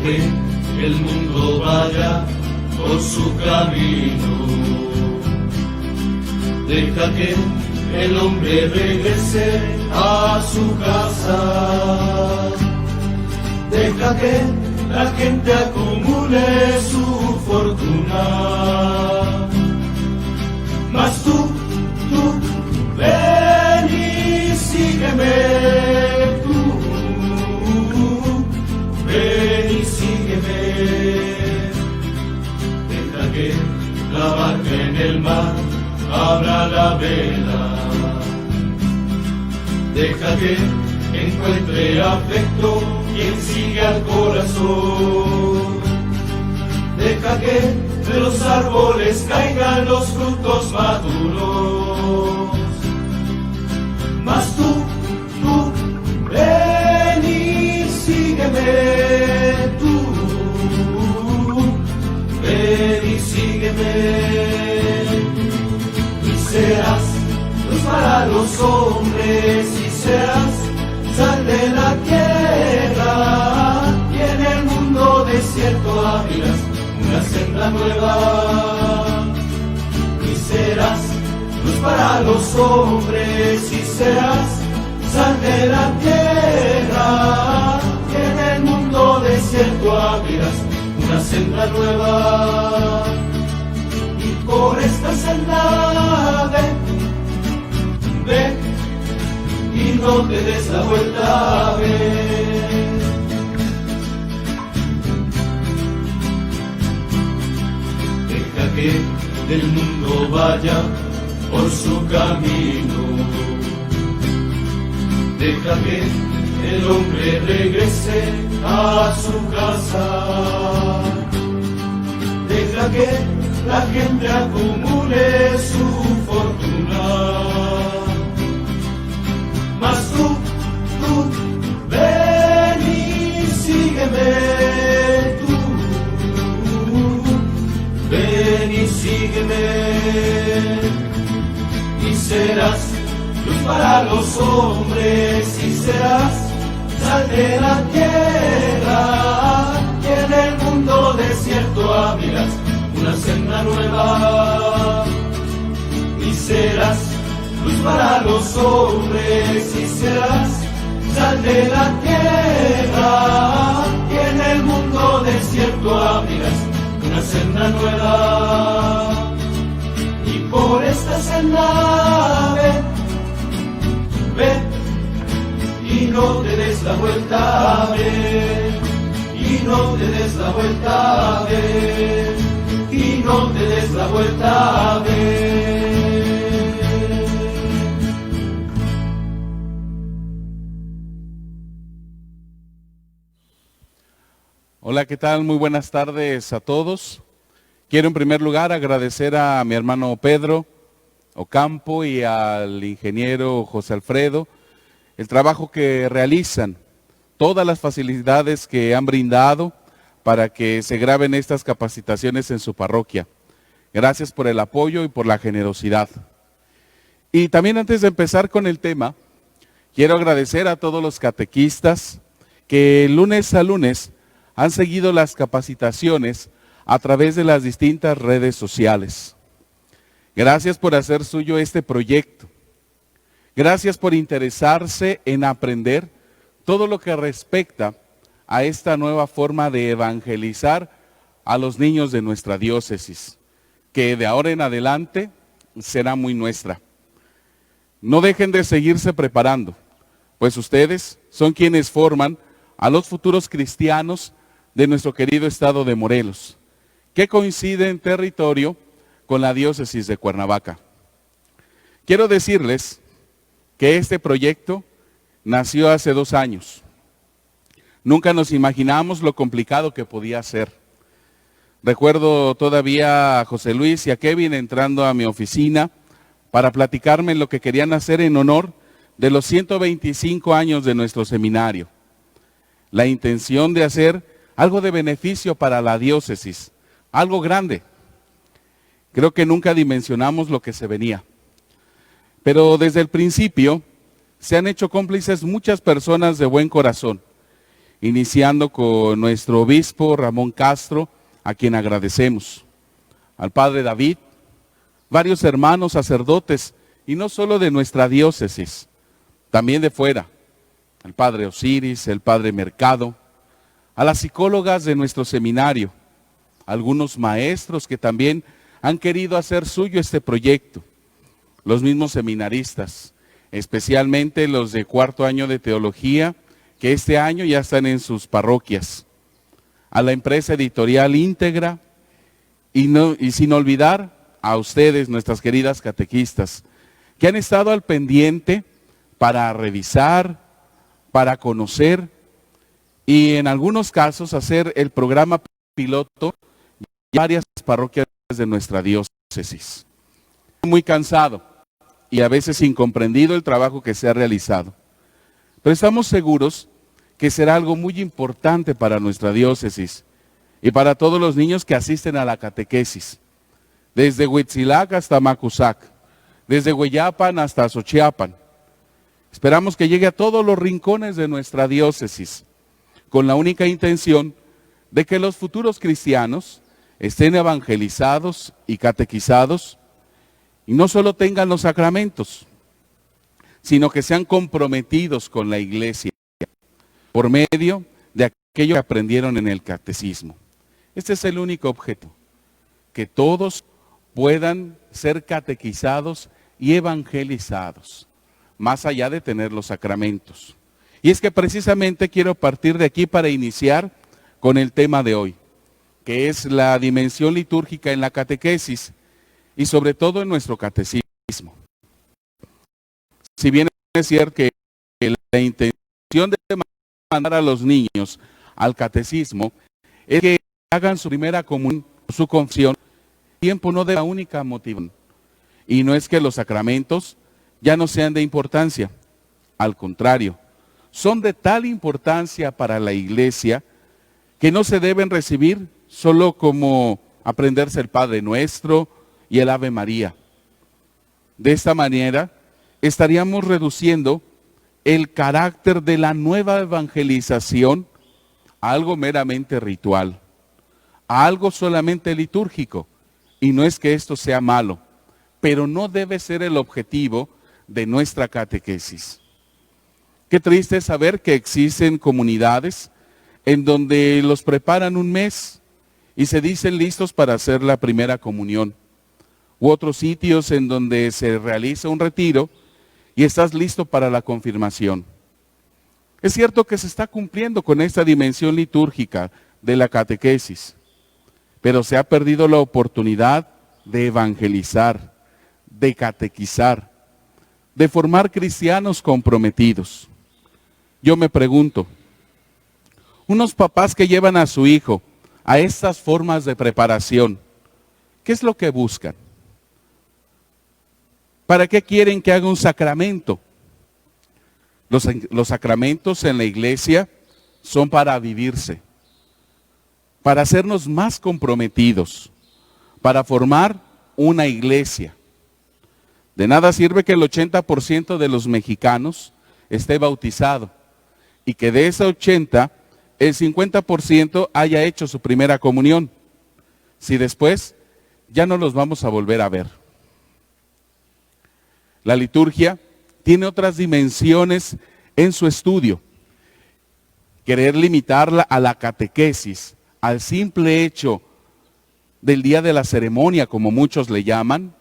que el mundo vaya por su camino. Deja que el hombre regrese a su casa. Deja que la gente acumule su fortuna. Mas tú, ven y sígueme. Tú, ven y sígueme. Deja que la barca en el mar abra la vela. Deja que encuentre afecto quien sigue al corazón. Deja que de los árboles caigan los frutos maduros. Mas tú, ven y sígueme. Tú, ven y sígueme. Y serás luz para los hombres y serás sal de la tierra, y en el mundo desierto abrirás una senda nueva. Y serás luz para los hombres y serás sal de la tierra, y en el mundo desierto abrirás una senda nueva. Y por esta senda ve y no te des la vuelta, ven. Deja que del mundo vaya por su camino. Deja que el hombre regrese a su casa. Deja que la gente acumule su fortuna. Mas tú, ven y sígueme. Tú, ven y sígueme. Y serás luz para los hombres y serás sal de la tierra, y en el mundo desierto abrirás una senda nueva. Y serás luz para los hombres y serás sal de la tierra, y en el mundo desierto abrirás una senda nueva. Y por esta senda ve y no te des la vuelta, ve y no te des la vuelta, ve y no te des la vuelta, ve. Hola, ¿qué tal? Muy buenas tardes a todos. Quiero en primer lugar agradecer a mi hermano Pedro Ocampo y al ingeniero José Alfredo el trabajo que realizan, todas las facilidades que han brindado para que se graben estas capacitaciones en su parroquia. Gracias por el apoyo y por la generosidad. Y también antes de empezar con el tema, quiero agradecer a todos los catequistas que lunes a lunes han seguido las capacitaciones a través de las distintas redes sociales. Gracias por hacer suyo este proyecto. Gracias por interesarse en aprender todo lo que respecta a esta nueva forma de evangelizar a los niños de nuestra diócesis, que de ahora en adelante será muy nuestra. No dejen de seguirse preparando, pues ustedes son quienes forman a los futuros cristianos de nuestro querido estado de Morelos, que coincide en territorio con la diócesis de Cuernavaca. Quiero decirles que este proyecto nació hace 2 años. Nunca nos imaginamos lo complicado que podía ser. Recuerdo todavía a José Luis y a Kevin entrando a mi oficina para platicarme lo que querían hacer en honor de los 125 años de nuestro seminario. La intención de hacer algo de beneficio para la diócesis, algo grande. Creo que nunca dimensionamos lo que se venía. Pero desde el principio se han hecho cómplices muchas personas de buen corazón iniciando con nuestro obispo Ramón Castro, a quien agradecemos, al padre David, varios hermanos sacerdotes, y no solo de nuestra diócesis, también de fuera, el padre Osiris, el padre Mercado, a las psicólogas de nuestro seminario, algunos maestros que también han querido hacer suyo este proyecto, los mismos seminaristas, especialmente los de cuarto año de teología, que este año ya están en sus parroquias, a la empresa editorial íntegra, y sin olvidar a ustedes, nuestras queridas catequistas, que han estado al pendiente para revisar, para conocer y en algunos casos hacer el programa piloto en varias parroquias de nuestra diócesis. Muy cansado y a veces incomprendido el trabajo que se ha realizado, pero estamos seguros que será algo muy importante para nuestra diócesis y para todos los niños que asisten a la catequesis, desde Huitzilac hasta Macusac, desde Hueyapan hasta Xochiapan. Esperamos que llegue a todos los rincones de nuestra diócesis, con la única intención de que los futuros cristianos estén evangelizados y catequizados, y no solo tengan los sacramentos, sino que sean comprometidos con la iglesia, por medio de aquello que aprendieron en el catecismo. Este es el único objeto, que todos puedan ser catequizados y evangelizados, más allá de tener los sacramentos. Y es que precisamente quiero partir de aquí para iniciar con el tema de hoy, que es la dimensión litúrgica en la catequesis y sobre todo en nuestro catecismo. Si bien es cierto que la intención de mandar a los niños al catecismo es que hagan su primera comunión, su confesión, el tiempo no de la única motivación. Y no es que los sacramentos ya no sean de importancia, al contrario, son de tal importancia para la iglesia que no se deben recibir solo como aprenderse el Padre Nuestro y el Ave María. De esta manera estaríamos reduciendo el carácter de la nueva evangelización a algo meramente ritual, a algo solamente litúrgico. Y no es que esto sea malo, pero no debe ser el objetivo de nuestra catequesis. Qué triste saber que existen comunidades en donde los preparan un mes y se dicen listos para hacer la primera comunión, u otros sitios en donde se realiza un retiro y estás listo para la confirmación. Es cierto que se está cumpliendo con esta dimensión litúrgica de la catequesis, pero se ha perdido la oportunidad de evangelizar, de catequizar, de formar cristianos comprometidos. Yo me pregunto, unos papás que llevan a su hijo a estas formas de preparación, ¿qué es lo que buscan? ¿Para qué quieren que haga un sacramento? Los sacramentos en la iglesia son para vivirse, para hacernos más comprometidos, para formar una iglesia. De nada sirve que el 80% de los mexicanos esté bautizado y que de ese 80, el 50% haya hecho su primera comunión, si después ya no los vamos a volver a ver. La liturgia tiene otras dimensiones en su estudio. Querer limitarla a la catequesis, al simple hecho del día de la ceremonia, como muchos le llaman,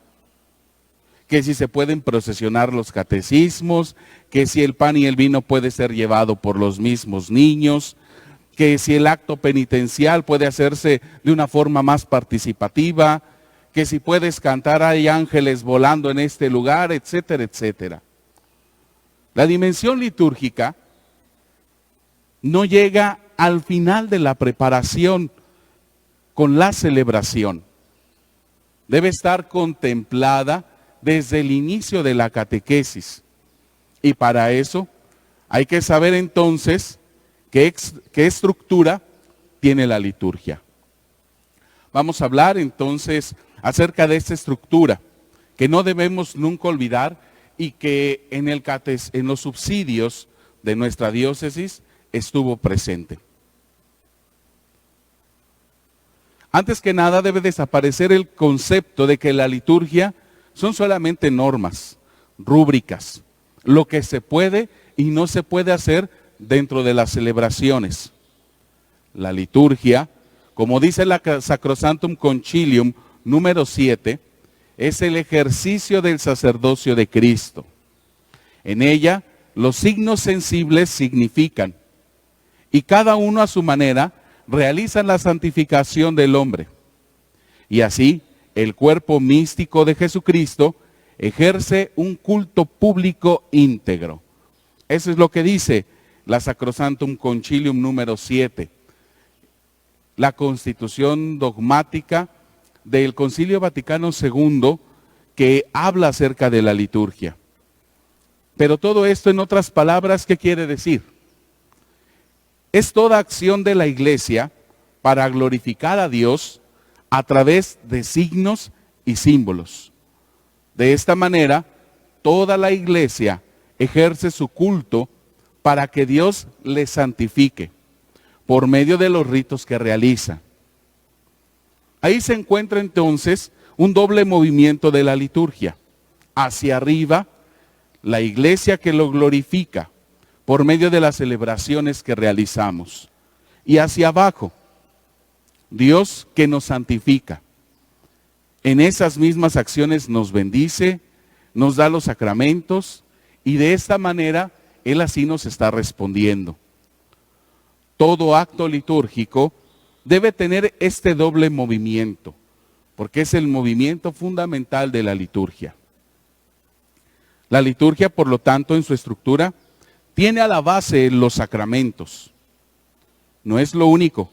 que si se pueden procesionar los catecismos, que si el pan y el vino puede ser llevado por los mismos niños, que si el acto penitencial puede hacerse de una forma más participativa, que si puedes cantar hay ángeles volando en este lugar, etcétera, etcétera. La dimensión litúrgica no llega al final de la preparación con la celebración. Debe estar contemplada desde el inicio de la catequesis. Y para eso hay que saber entonces qué estructura tiene la liturgia. Vamos a hablar entonces acerca de esta estructura que no debemos nunca olvidar y que en los subsidios de nuestra diócesis estuvo presente. Antes que nada debe desaparecer el concepto de que la liturgia son solamente normas, rúbricas, lo que se puede y no se puede hacer dentro de las celebraciones. La liturgia, como dice la Sacrosanctum Concilium número 7, es el ejercicio del sacerdocio de Cristo. En ella, los signos sensibles significan, y cada uno a su manera realiza la santificación del hombre. Y así, el cuerpo místico de Jesucristo ejerce un culto público íntegro. Eso es lo que dice la Sacrosanctum Concilium número 7, la constitución dogmática del Concilio Vaticano II, que habla acerca de la liturgia. Pero todo esto, en otras palabras, ¿qué quiere decir? Es toda acción de la Iglesia para glorificar a Dios a través de signos y símbolos. De esta manera, toda la Iglesia ejerce su culto para que Dios le santifique por medio de los ritos que realiza. Ahí se encuentra entonces un doble movimiento de la liturgia. Hacia arriba, la Iglesia que lo glorifica por medio de las celebraciones que realizamos. Y hacia abajo, Dios que nos santifica. En esas mismas acciones nos bendice, nos da los sacramentos, y de esta manera Él así nos está respondiendo. Todo acto litúrgico debe tener este doble movimiento, porque es el movimiento fundamental de la liturgia. La liturgia, por lo tanto, en su estructura, tiene a la base los sacramentos. No es lo único,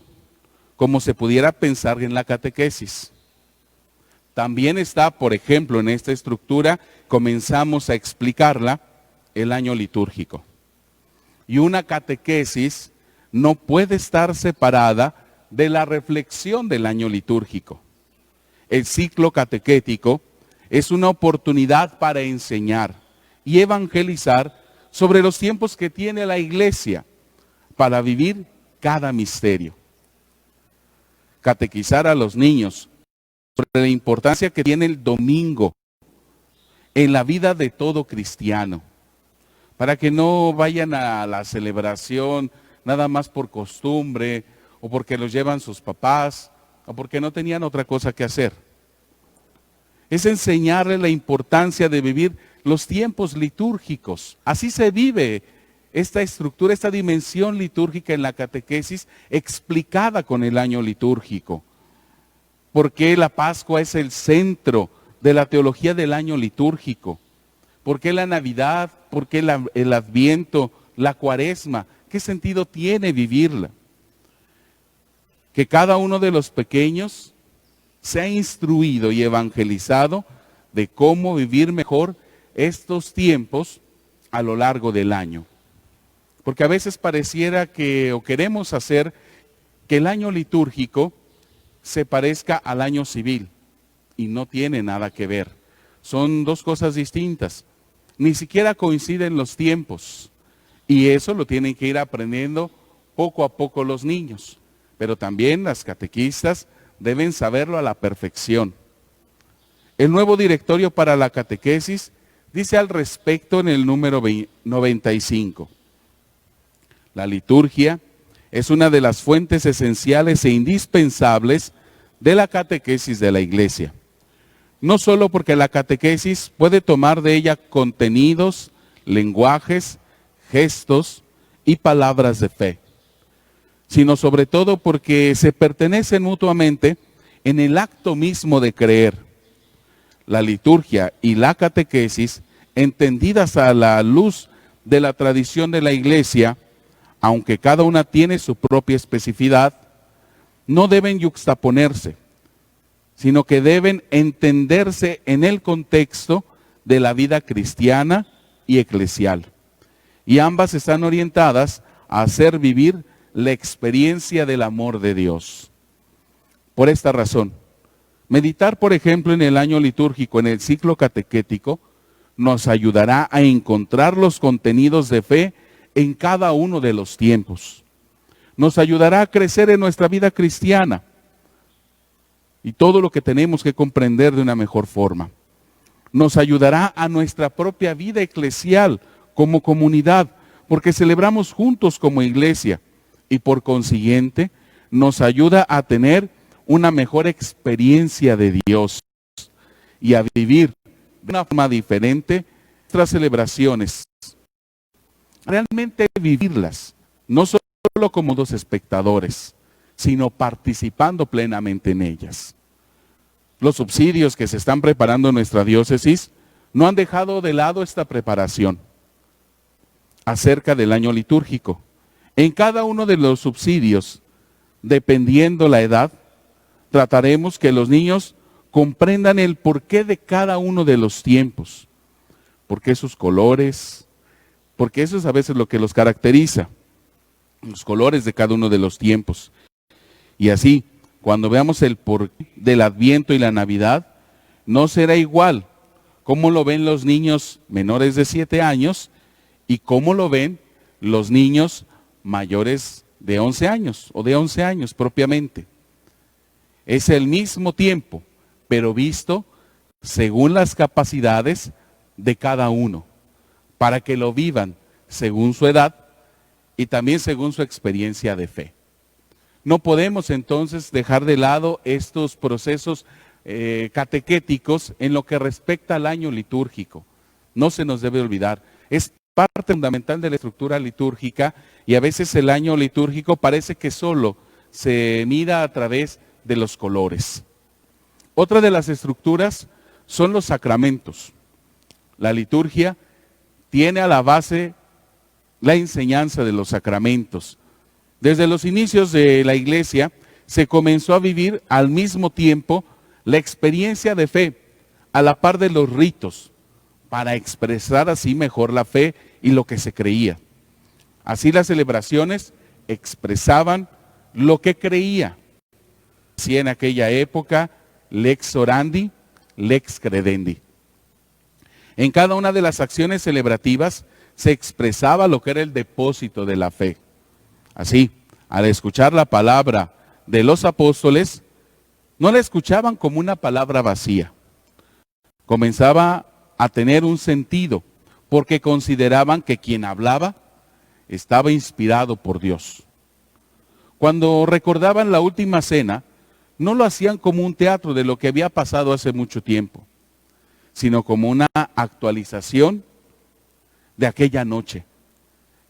como se pudiera pensar en la catequesis. También está, por ejemplo, en esta estructura, comenzamos a explicarla, el año litúrgico. Y una catequesis no puede estar separada de la reflexión del año litúrgico. El ciclo catequético es una oportunidad para enseñar y evangelizar sobre los tiempos que tiene la Iglesia para vivir cada misterio. Catequizar a los niños sobre la importancia que tiene el domingo en la vida de todo cristiano, para que no vayan a la celebración nada más por costumbre, o porque los llevan sus papás, o porque no tenían otra cosa que hacer. Es enseñarle la importancia de vivir los tiempos litúrgicos. Así se vive esta estructura, esta dimensión litúrgica en la catequesis, explicada con el año litúrgico. ¿Por qué la Pascua es el centro de la teología del año litúrgico? ¿Por qué la Navidad? ¿Por qué el Adviento? ¿La Cuaresma? ¿Qué sentido tiene vivirla? Que cada uno de los pequeños sea instruido y evangelizado de cómo vivir mejor estos tiempos a lo largo del año. Porque a veces pareciera que, o queremos hacer, que el año litúrgico se parezca al año civil, y no tiene nada que ver. Son dos cosas distintas. Ni siquiera coinciden los tiempos, y eso lo tienen que ir aprendiendo poco a poco los niños. Pero también las catequistas deben saberlo a la perfección. El nuevo directorio para la catequesis dice al respecto en el número 95. La liturgia es una de las fuentes esenciales e indispensables de la catequesis de la Iglesia. No solo porque la catequesis puede tomar de ella contenidos, lenguajes, gestos y palabras de fe, sino sobre todo porque se pertenecen mutuamente en el acto mismo de creer. La liturgia y la catequesis, entendidas a la luz de la tradición de la Iglesia, aunque cada una tiene su propia especificidad, no deben yuxtaponerse, sino que deben entenderse en el contexto de la vida cristiana y eclesial. Y ambas están orientadas a hacer vivir la experiencia del amor de Dios. Por esta razón, meditar, por ejemplo, en el año litúrgico, en el ciclo catequético, nos ayudará a encontrar los contenidos de fe en cada uno de los tiempos. Nos ayudará a crecer en nuestra vida cristiana y todo lo que tenemos que comprender de una mejor forma. Nos ayudará a nuestra propia vida eclesial como comunidad, porque celebramos juntos como iglesia y por consiguiente nos ayuda a tener una mejor experiencia de Dios y a vivir de una forma diferente nuestras celebraciones. Realmente vivirlas, no solo como dos espectadores, sino participando plenamente en ellas. Los subsidios que se están preparando en nuestra diócesis no han dejado de lado esta preparación acerca del año litúrgico. En cada uno de los subsidios, dependiendo la edad, trataremos que los niños comprendan el porqué de cada uno de los tiempos, por qué sus colores, porque eso es a veces lo que los caracteriza, los colores de cada uno de los tiempos. Y así, cuando veamos el porqué del Adviento y la Navidad, no será igual cómo lo ven los niños menores de 7 años y cómo lo ven los niños mayores de 11 años o de 11 años propiamente. Es el mismo tiempo, pero visto según las capacidades de cada uno, para que lo vivan según su edad y también según su experiencia de fe. No podemos entonces dejar de lado estos procesos catequéticos en lo que respecta al año litúrgico. No se nos debe olvidar. Es parte fundamental de la estructura litúrgica y a veces el año litúrgico parece que solo se mira a través de los colores. Otra de las estructuras son los sacramentos. La liturgia tiene a la base la enseñanza de los sacramentos. Desde los inicios de la iglesia se comenzó a vivir al mismo tiempo la experiencia de fe a la par de los ritos para expresar así mejor la fe y lo que se creía. Así las celebraciones expresaban lo que creía. Así en aquella época, lex orandi, lex credendi. En cada una de las acciones celebrativas se expresaba lo que era el depósito de la fe. Así, al escuchar la palabra de los apóstoles, no la escuchaban como una palabra vacía. Comenzaba a tener un sentido, porque consideraban que quien hablaba estaba inspirado por Dios. Cuando recordaban la última cena, no lo hacían como un teatro de lo que había pasado hace mucho tiempo, sino como una actualización de aquella noche,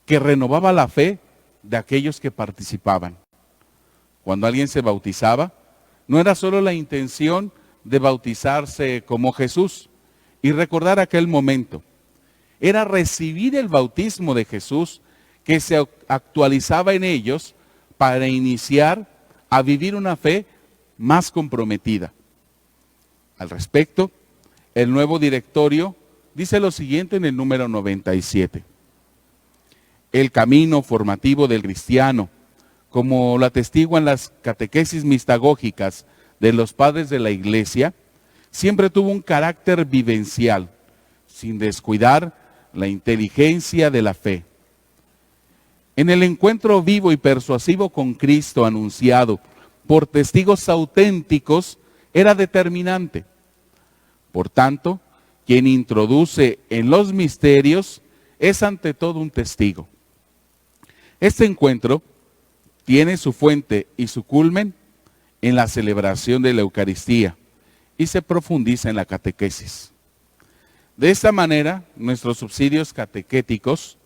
que renovaba la fe de aquellos que participaban. Cuando alguien se bautizaba, no era solo la intención de bautizarse como Jesús y recordar aquel momento. Era recibir el bautismo de Jesús que se actualizaba en ellos para iniciar a vivir una fe más comprometida. Al respecto, el nuevo directorio dice lo siguiente en el número 97. El camino formativo del cristiano, como lo atestiguan las catequesis mistagógicas de los padres de la iglesia, siempre tuvo un carácter vivencial, sin descuidar la inteligencia de la fe. En el encuentro vivo y persuasivo con Cristo anunciado por testigos auténticos, era determinante. Por tanto, quien introduce en los misterios es ante todo un testigo. Este encuentro tiene su fuente y su culmen en la celebración de la Eucaristía y se profundiza en la catequesis. De esta manera, nuestros subsidios catequéticos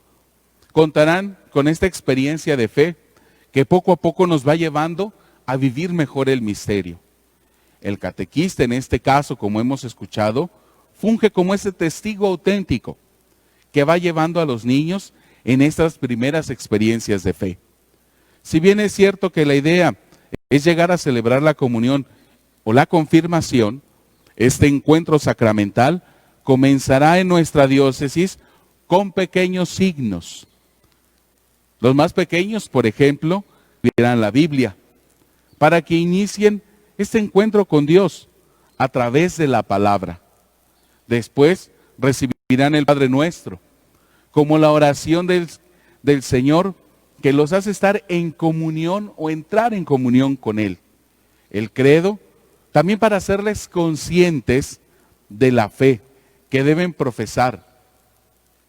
contarán con esta experiencia de fe que poco a poco nos va llevando a vivir mejor el misterio. El catequista, en este caso, como hemos escuchado, funge como ese testigo auténtico que va llevando a los niños en estas primeras experiencias de fe. Si bien es cierto que la idea es llegar a celebrar la comunión o la confirmación, este encuentro sacramental comenzará en nuestra diócesis con pequeños signos. Los más pequeños, por ejemplo, leerán la Biblia para que inicien este encuentro con Dios a través de la palabra. Después recibirán el Padre Nuestro como la oración del Señor que los hace estar en comunión o entrar en comunión con Él. El credo, también para hacerles conscientes de la fe que deben profesar.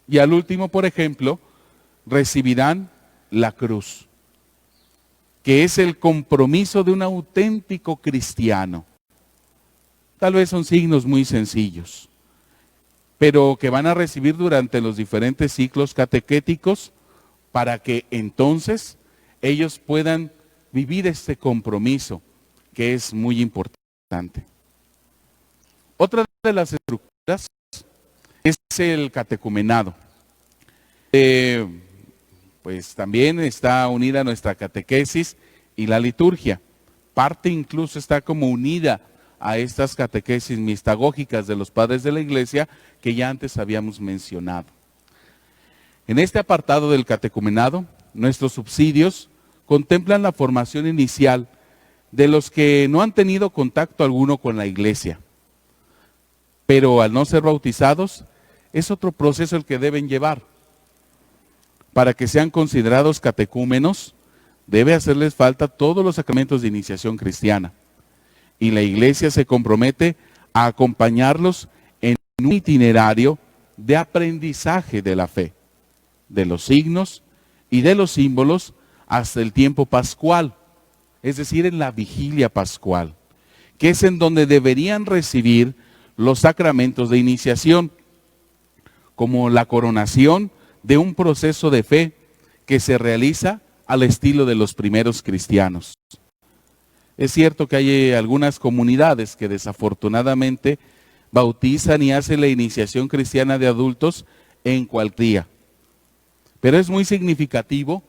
Y al último, por ejemplo, recibirán la cruz, que es el compromiso de un auténtico cristiano. Tal vez son signos muy sencillos, pero que van a recibir durante los diferentes ciclos catequéticos para que entonces ellos puedan vivir este compromiso, que es muy importante. Otra de las estructuras es el catecumenado. Pues también está unida a nuestra catequesis y la liturgia. Parte incluso está como unida a estas catequesis mistagógicas de los padres de la Iglesia que ya antes habíamos mencionado. En este apartado del catecumenado, nuestros subsidios contemplan la formación inicial de los que no han tenido contacto alguno con la Iglesia, pero al no ser bautizados, es otro proceso el que deben llevar. Para que sean considerados catecúmenos, debe hacerles falta todos los sacramentos de iniciación cristiana. Y la Iglesia se compromete a acompañarlos en un itinerario de aprendizaje de la fe, de los signos y de los símbolos hasta el tiempo pascual, es decir, en la vigilia pascual, que es en donde deberían recibir los sacramentos de iniciación, como la coronación de un proceso de fe que se realiza al estilo de los primeros cristianos. Es cierto que hay algunas comunidades que desafortunadamente bautizan y hacen la iniciación cristiana de adultos en cualquier día. Pero es muy significativo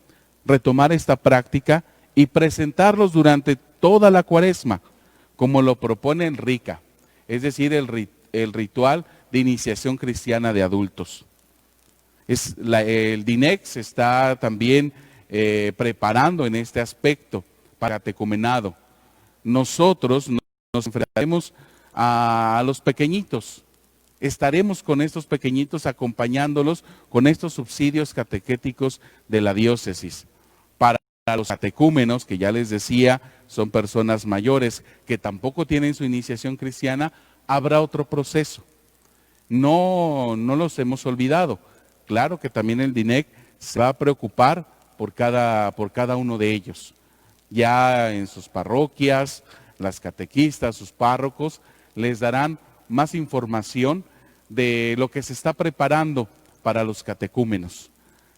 retomar esta práctica y presentarlos durante toda la Cuaresma, como lo propone Enrica, es decir, el ritual de iniciación cristiana de adultos. El DINEC se está también preparando en este aspecto para catecumenado. Nosotros nos enfrentaremos a los pequeñitos. Estaremos con estos pequeñitos acompañándolos con estos subsidios catequéticos de la diócesis. Para los catecúmenos, que ya les decía, son personas mayores que tampoco tienen su iniciación cristiana, habrá otro proceso. No los hemos olvidado. Claro que también el DINEC se va a preocupar por cada uno de ellos. Ya en sus parroquias, las catequistas, sus párrocos, les darán más información de lo que se está preparando para los catecúmenos.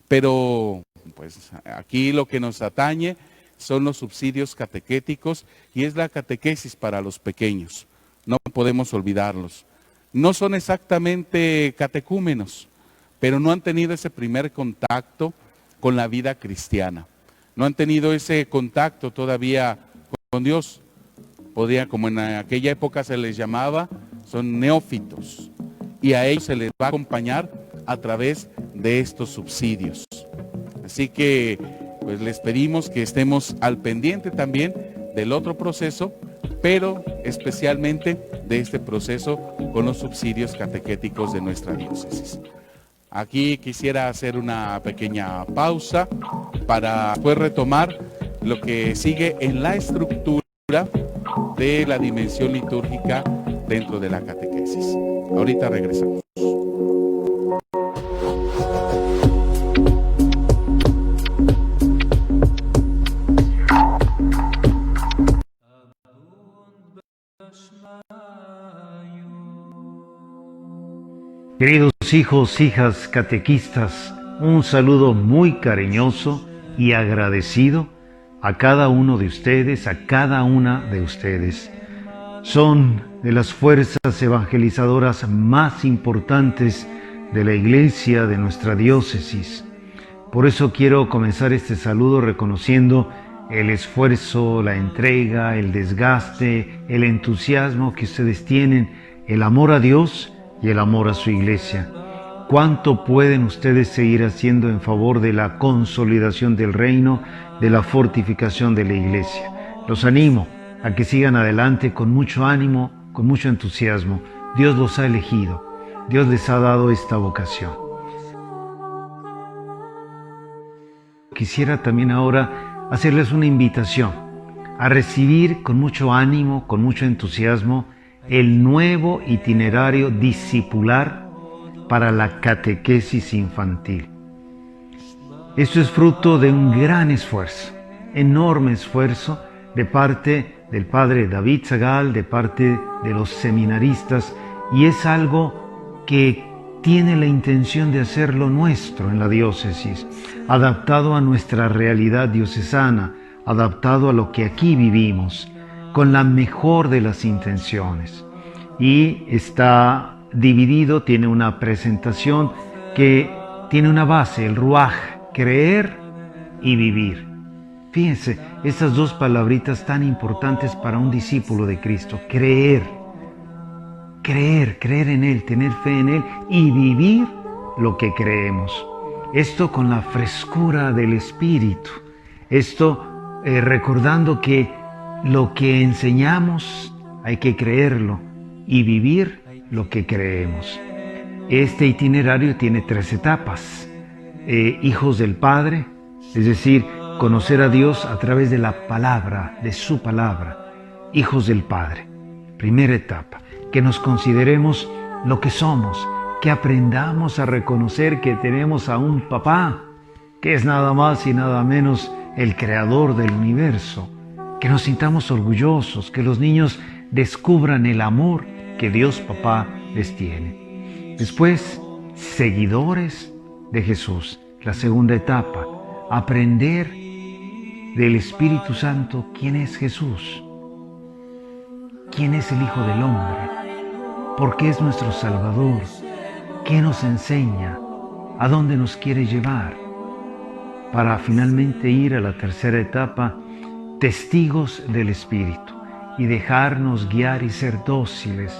Pero pues aquí lo que nos atañe son los subsidios catequéticos y es la catequesis para los pequeños. No podemos olvidarlos. No son exactamente catecúmenos, pero no han tenido ese primer contacto con la vida cristiana. No han tenido ese contacto todavía con Dios. Como en aquella época se les llamaba, son neófitos. Y a ellos se les va a acompañar a través de estos subsidios. Así que pues les pedimos que estemos al pendiente también del otro proceso, pero especialmente de este proceso con los subsidios catequéticos de nuestra diócesis. Aquí quisiera hacer una pequeña pausa para después retomar lo que sigue en la estructura de la dimensión litúrgica dentro de la catequesis. Ahorita regresamos. Queridos hijos, hijas catequistas, un saludo muy cariñoso y agradecido a cada uno de ustedes, a cada una de ustedes. Son de las fuerzas evangelizadoras más importantes de la Iglesia de nuestra diócesis. Por eso quiero comenzar este saludo reconociendo el esfuerzo, la entrega, el desgaste, el entusiasmo que ustedes tienen, el amor a Dios y el amor a su Iglesia. ¿Cuánto pueden ustedes seguir haciendo en favor de la consolidación del reino, de la fortificación de la Iglesia? Los animo a que sigan adelante con mucho ánimo, con mucho entusiasmo. Dios los ha elegido, Dios les ha dado esta vocación. quisiera también ahora hacerles una invitación a recibir con mucho ánimo, con mucho entusiasmo, el nuevo itinerario discipular para la catequesis infantil. Esto es fruto de un gran esfuerzo, enorme esfuerzo de parte del padre David Zagal, de parte de los seminaristas, y es algo que tiene la intención de hacerlo nuestro en la diócesis, adaptado a nuestra realidad diocesana, adaptado a lo que aquí vivimos, con la mejor de las intenciones. Y está dividido, tiene una presentación que tiene una base, el ruaj, creer y vivir. Fíjense, estas dos palabritas tan importantes para un discípulo de Cristo: creer, creer en Él, tener fe en Él y vivir lo que creemos. Esto con la frescura del Espíritu, esto recordando que lo que enseñamos hay que creerlo y vivir lo que creemos. Este itinerario tiene 3 etapas. Hijos del Padre, es decir, conocer a Dios a través de la palabra, de su palabra. Hijos del Padre, primera etapa, que nos consideremos lo que somos, que aprendamos a reconocer que tenemos a un papá, que es nada más y nada menos el creador del universo, que nos sintamos orgullosos, que los niños descubran el amor que Dios Papá les tiene. Después, seguidores de Jesús, la segunda etapa, aprender del Espíritu Santo quién es Jesús, quién es el Hijo del Hombre, por qué es nuestro Salvador, qué nos enseña, a dónde nos quiere llevar, para finalmente ir a la tercera etapa, testigos del Espíritu, y dejarnos guiar y ser dóciles.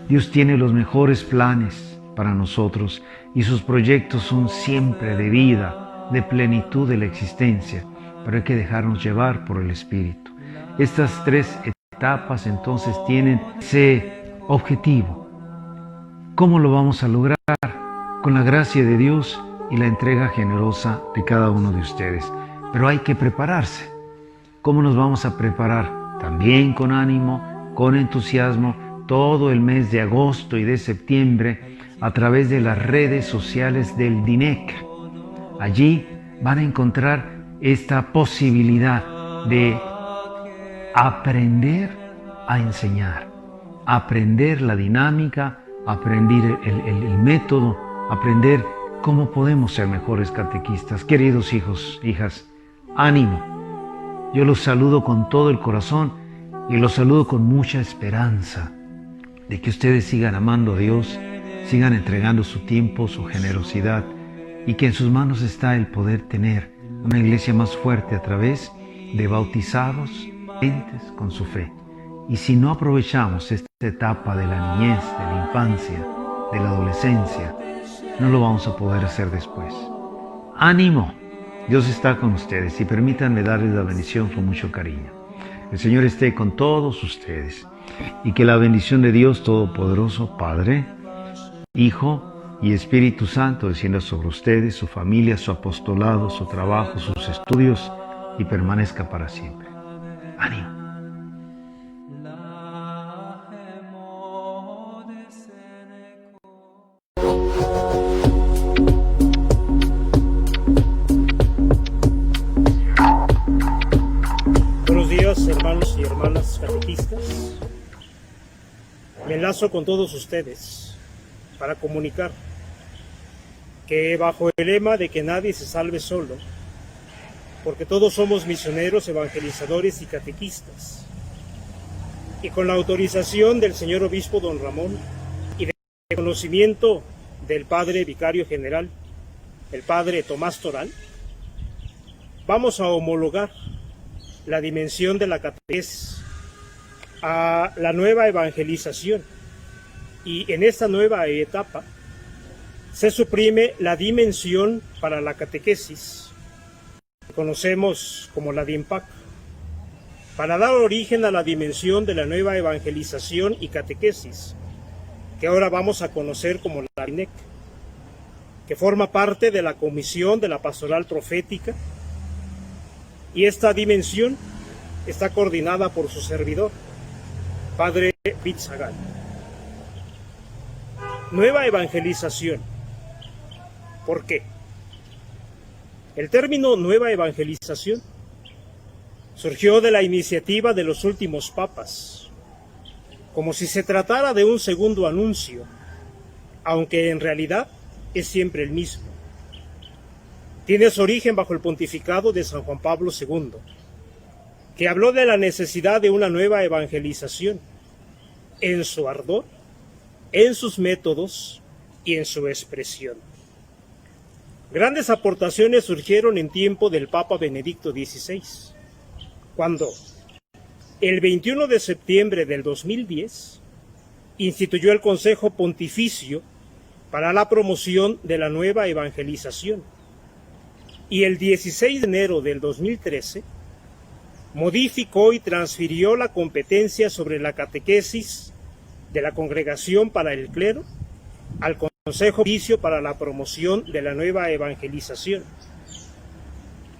Dios tiene los mejores planes para nosotros y sus proyectos son siempre de vida, de plenitud de la existencia, pero hay que dejarnos llevar por el Espíritu. Estas 3 etapas entonces tienen ese objetivo. ¿Cómo lo vamos a lograr? Con la gracia de Dios y la entrega generosa de cada uno de ustedes. Pero hay que prepararse. ¿Cómo nos vamos a preparar? También con ánimo, con entusiasmo, todo el mes de agosto y de septiembre a través de las redes sociales del DINEC. Allí van a encontrar esta posibilidad de aprender a enseñar, aprender la dinámica, aprender el método, aprender cómo podemos ser mejores catequistas. Queridos hijos, hijas, ánimo. Yo los saludo con todo el corazón y los saludo con mucha esperanza de que ustedes sigan amando a Dios, sigan entregando su tiempo, su generosidad, y que en sus manos está el poder tener una iglesia más fuerte a través de bautizados, gentes con su fe. Y si no aprovechamos esta etapa de la niñez, de la infancia, de la adolescencia, no lo vamos a poder hacer después. ¡Ánimo! Dios está con ustedes y permítanme darles la bendición con mucho cariño. El Señor esté con todos ustedes y que la bendición de Dios Todopoderoso, Padre, Hijo y Espíritu Santo descienda sobre ustedes, su familia, su apostolado, su trabajo, sus estudios y permanezca para siempre. ¡Ánimo! Hermanos y hermanas catequistas, me enlazo con todos ustedes para comunicar que bajo el lema de que nadie se salve solo, porque todos somos misioneros, evangelizadores y catequistas, y con la autorización del señor obispo don Ramón y de conocimiento del padre vicario general, el padre Tomás Toral, vamos a homologar la dimensión de la catequesis a la nueva evangelización, y en esta nueva etapa se suprime la dimensión para la catequesis que conocemos como la DIMPAC, para dar origen a la dimensión de la nueva evangelización y catequesis que ahora vamos a conocer como la DINEC, que forma parte de la Comisión de la Pastoral Profética Y esta dimensión está coordinada por su servidor, Padre Bitzagal. Nueva evangelización. ¿Por qué? El término nueva evangelización surgió de la iniciativa de los últimos papas, como si se tratara de un segundo anuncio, aunque en realidad es siempre el mismo. Tiene su origen bajo el pontificado de San Juan Pablo II, que habló de la necesidad de una nueva evangelización, en su ardor, en sus métodos y en su expresión. Grandes aportaciones surgieron en tiempo del Papa Benedicto XVI, cuando, el 21 de septiembre del 2010, instituyó el Consejo Pontificio para la promoción de la nueva evangelización, y el 16 de enero del 2013 modificó y transfirió la competencia sobre la catequesis de la Congregación para el Clero al Consejo Pontificio para la promoción de la nueva evangelización.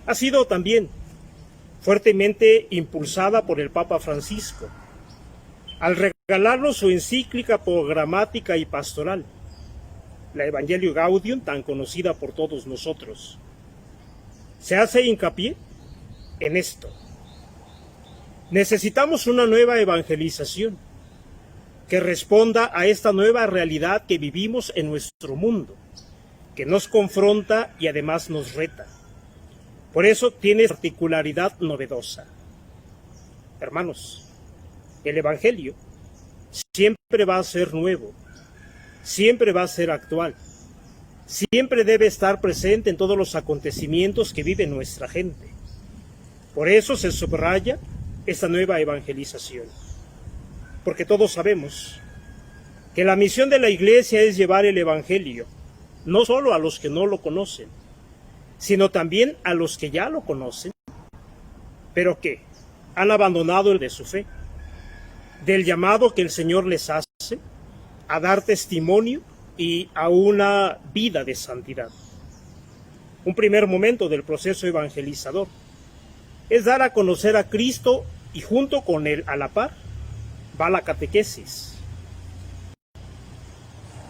Ha sido también fuertemente impulsada por el Papa Francisco, al regalarnos su encíclica programática y pastoral, la Evangelio Gaudium, tan conocida por todos nosotros. Se hace hincapié en esto. Necesitamos una nueva evangelización que responda a esta nueva realidad que vivimos en nuestro mundo, que nos confronta y además nos reta. Por eso tiene particularidad novedosa. Hermanos, el Evangelio siempre va a ser nuevo, siempre va a ser actual, siempre debe estar presente en todos los acontecimientos que vive nuestra gente. Por eso se subraya esta nueva evangelización, porque todos sabemos que la misión de la Iglesia es llevar el Evangelio, no solo a los que no lo conocen, sino también a los que ya lo conocen, pero que han abandonado el de su fe, del llamado que el Señor les hace a dar testimonio y a una vida de santidad. Un primer momento del proceso evangelizador es dar a conocer a Cristo y junto con él, a la par, va la catequesis.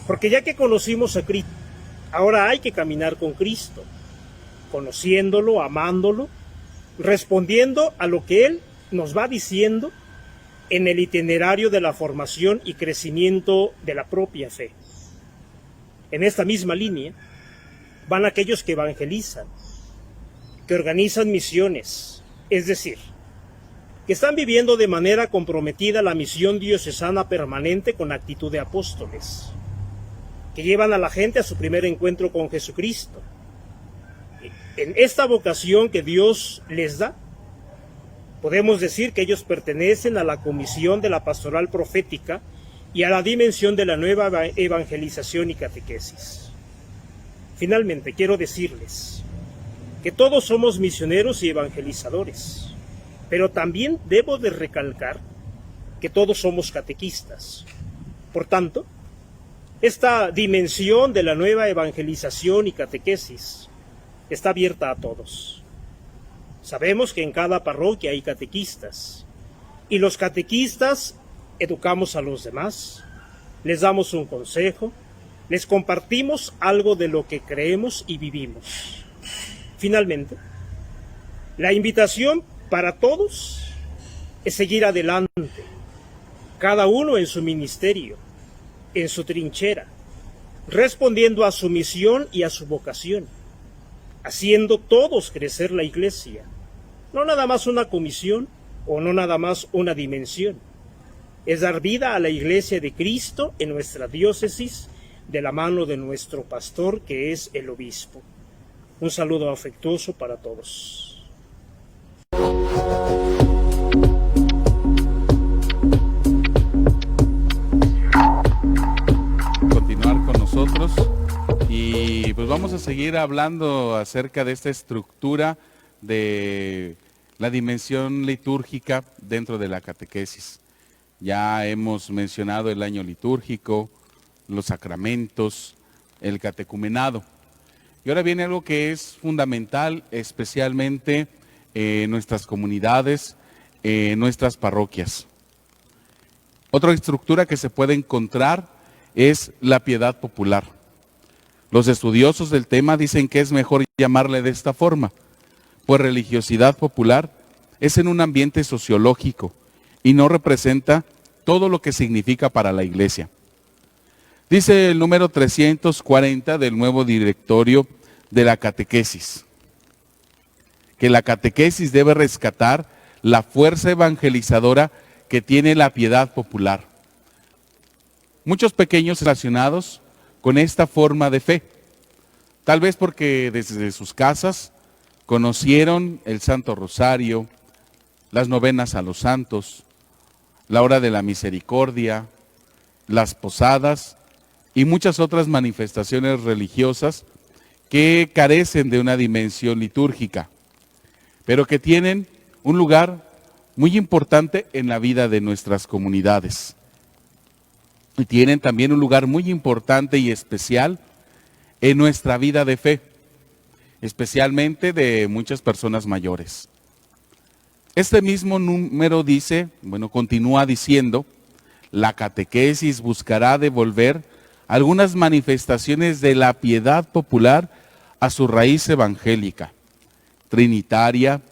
Porque ya que conocimos a Cristo, ahora hay que caminar con Cristo, conociéndolo, amándolo, respondiendo a lo que Él nos va diciendo en el itinerario de la formación y crecimiento de la propia fe. En esta misma línea van aquellos que evangelizan, que organizan misiones, es decir, que están viviendo de manera comprometida la misión diocesana permanente con actitud de apóstoles, que llevan a la gente a su primer encuentro con Jesucristo. En esta vocación que Dios les da, podemos decir que ellos pertenecen a la comisión de la pastoral profética y a la dimensión de la nueva evangelización y catequesis. Finalmente, quiero decirles que todos somos misioneros y evangelizadores, pero también debo de recalcar que todos somos catequistas. Por tanto, esta dimensión de la nueva evangelización y catequesis está abierta a todos. Sabemos que en cada parroquia hay catequistas, y los catequistas educamos a los demás, les damos un consejo, les compartimos algo de lo que creemos y vivimos. Finalmente, la invitación para todos es seguir adelante, cada uno en su ministerio, en su trinchera, respondiendo a su misión y a su vocación, haciendo todos crecer la Iglesia, no nada más una comisión o no nada más una dimensión, es dar vida a la Iglesia de Cristo en nuestra diócesis de la mano de nuestro pastor que es el obispo. Un saludo afectuoso para todos. Continuar con nosotros y pues vamos a seguir hablando acerca de esta estructura de la dimensión litúrgica dentro de la catequesis. Ya hemos mencionado el año litúrgico, los sacramentos, el catecumenado. Y ahora viene algo que es fundamental, especialmente en nuestras comunidades, en nuestras parroquias. Otra estructura que se puede encontrar es la piedad popular. Los estudiosos del tema dicen que es mejor llamarle de esta forma, pues religiosidad popular es en un ambiente sociológico y no representa todo lo que significa para la Iglesia. Dice el número 340 del nuevo directorio de la catequesis, que la catequesis debe rescatar la fuerza evangelizadora que tiene la piedad popular. Muchos pequeños relacionados con esta forma de fe, tal vez porque desde sus casas conocieron el Santo Rosario, las novenas a los santos, la hora de la misericordia, las posadas y muchas otras manifestaciones religiosas que carecen de una dimensión litúrgica, pero que tienen un lugar muy importante en la vida de nuestras comunidades. Y tienen también un lugar muy importante y especial en nuestra vida de fe, especialmente de muchas personas mayores. Este mismo número dice, continúa diciendo, la catequesis buscará devolver algunas manifestaciones de la piedad popular a su raíz evangélica, trinitaria,